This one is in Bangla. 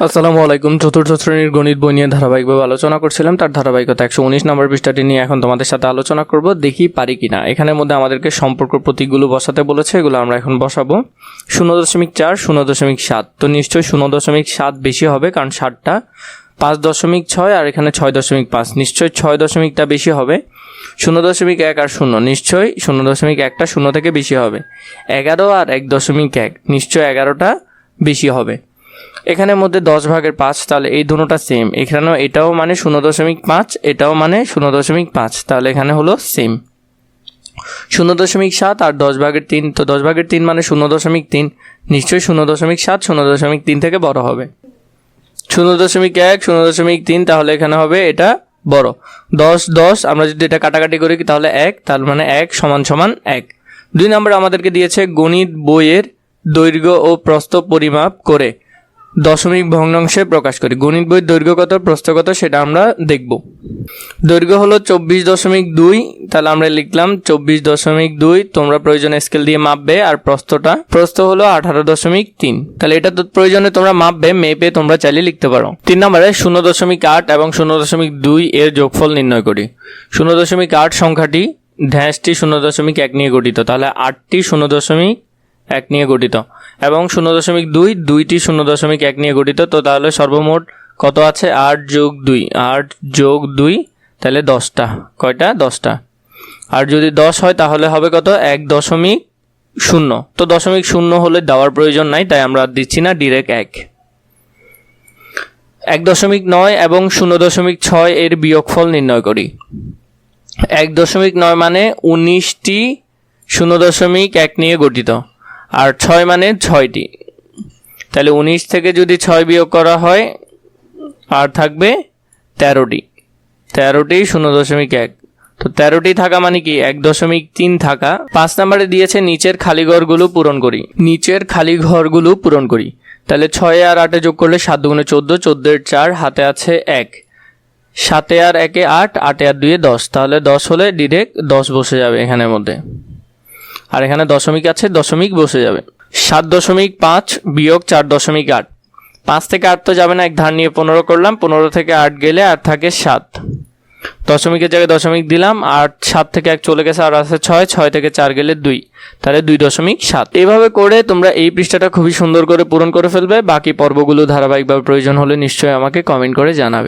আসসালামু আলাইকুম। চতুর্থ শ্রেণীর গণিত বই নিয়ে ধারাবাহিকভাবে আলোচনা করছিলাম, তার ধারাবাহিকতা 119 নম্বর পৃষ্ঠাটি নিয়ে এখন তোমাদের সাথে আলোচনা করব। দেখি পারি কিনা। এখানের মধ্যে আমাদেরকে সম্পর্ক প্রতীকগুলো বসাতে বলেছে, এগুলো আমরা এখন বসাবো। 0.4, 0.7, তো নিশ্চয়ই 0.7 বেশি হবে, কারণ 7টা 5.6 আর এখানে 6.5, নিশ্চয়ই 6.টা বেশি হবে। 0.1 আর 0, নিশ্চয়ই 0.1টা 0 থেকে বেশি হবে। 11 আর 1.1, নিশ্চয়ই 11টা বেশি হবে। এখানের মধ্যে 10 ভাগের 5, তাহলে এই দুটোটা সেম। এখানেও এটাও মানে 0.5, এটাও মানে 0.5, তাহলে এখানে হলো সেম। 0.7 আর 10 ভাগের 3, তো 10 ভাগের 3 মানে 0.3, নিশ্চয়ই 0.7 0.3 থেকে বড় হবে। 0.1 0.3, তাহলে এখানে হবে এটা বড়। 10 10, আমরা যদি এটা কাটাকাটি করি তাহলে 1, তার মানে 1 = 1। 2 নম্বর আমাদেরকে দিয়েছে গণিত বইয়ের দৈর্ঘ্য ও প্রস্থ পরিমাপ করে দশমিক ভগ্নাংশে প্রকাশ করি। গণিত বইয়ের দৈর্ঘ্য কত, প্রস্থ কত, সেটা আমরা দেখব। দৈর্ঘ্য হলো 24.2, তাহলে আমরা লিখলাম 24.2, তোমরা প্রয়োজনে স্কেল দিয়ে মাপবে। আর প্রস্থ হলো 18.3, তাহলে এটা তো প্রয়োজনে তোমরা মাপবে, মেপে তোমরা চাইলে লিখতে পারো। 3 নম্বরে 0.8 এবং 0.2 এর যোগফল নির্ণয় করি। 0.8 সংখ্যাটি ড্যাশটি 0.1 নিয়ে গঠিত, তাহলে 8টি 0.1 নিয়ে গঠিত, এবং 0.2 2টি 0.1 নিয়ে গঠিত। তো তাহলে সর্বমোট কত আছে? 8 যোগ 2, তাহলে 10টা। কয়টা? 10টা। আর যদি 10 হয় তাহলে হবে কত? 1.0। তো 0.0 হলে দেওয়ার প্রয়োজন নাই, তাই আমরা দিচ্ছি না, ডিরেক্ট 1। 1.9 এবং 0.6 এর বিয়োগফল নির্ণয় করি। 1.9 মানে 19টি 0.1 নিয়ে গঠিত, আর 6 মানে 6টি, তাহলে 19 থেকে যদি 6 বিয়োগ করা হয় আর থাকবে 13টি 0.1। তো 13টি থাকা মানে কি 1.3 থাকা। 5 নম্বরে দিয়েছে নিচের খালি ঘরগুলো পূরণ করি। তাহলে 6 আর 8 যোগ করলে 7 × 14, 14 এর 4, হাতে আছে 1, 7 আর 1 8, 8 আর 2 10, তাহলে 10 হলে ডিরেক্ট 10 বসে যাবে এখানের মধ্যে। আর এখানে দশমিক আছে, দশমিক বসে যাবে। 7.5 বিয়োগ 4.8, 5 থেকে 8 তো যাবে না, এক ধার নিয়ে 15 করলাম। 15 থেকে 8 গেলে আর থাকে 7, দশমিকের জায়গায় দশমিক দিলাম। 8 7 থেকে 1 চলে গেছে, আর আছে 6, 6 থেকে 4 গেলে 2, তাহলে 2.7। এইভাবে করে তোমরা এই পৃষ্ঠাটা খুবই সুন্দর করে পূরণ করে ফেলবে। বাকি পর্বগুলো ধারাবাহিকভাবে প্রয়োজন হলে নিশ্চয়ই আমাকে কমেন্ট করে জানাবে।